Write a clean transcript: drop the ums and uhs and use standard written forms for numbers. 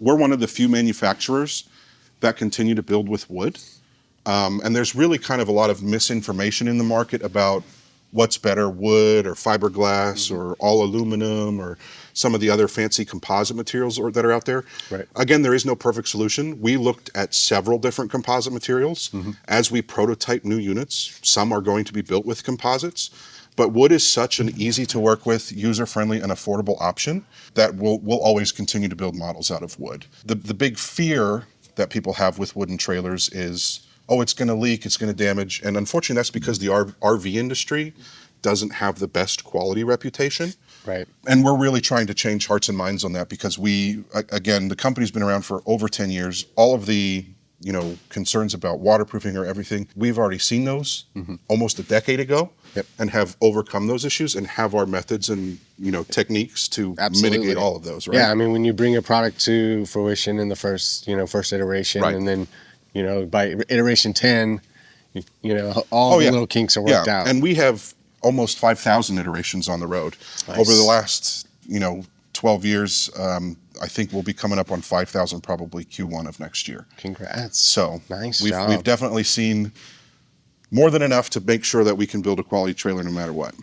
We're one of the few manufacturers that continue to build with wood. And there's really kind of a lot of misinformation in the market about what's better, wood or fiberglass or all aluminum or some of the other fancy composite materials that are out there. Right. Again, there is no perfect solution. We looked at several different composite materials as we prototype new units. Some are going to be built with composites, but wood is such an easy to work with, user-friendly and affordable option that we'll always continue to build models out of wood. The big fear that people have with wooden trailers is, oh, it's going to leak, it's going to damage. And unfortunately, that's because the RV industry doesn't have the best quality reputation. Right. And we're really trying to change hearts and minds on that because the company's been around for over 10 years. All of the, concerns about waterproofing or everything, we've already seen those almost a decade ago. Yep. And have overcome those issues and have our methods and, techniques to mitigate all of those, right? Yeah, I mean, when you bring a product to fruition in the first iteration, Right. and then, by iteration 10, all the little kinks are worked out. And we have almost 5,000 iterations on the road. Nice. Over the last, 12 years. I think we'll be coming up on 5,000 probably Q1 of next year. Congrats. So nice we've job. We've definitely seen more than enough to make sure that we can build a quality trailer no matter what.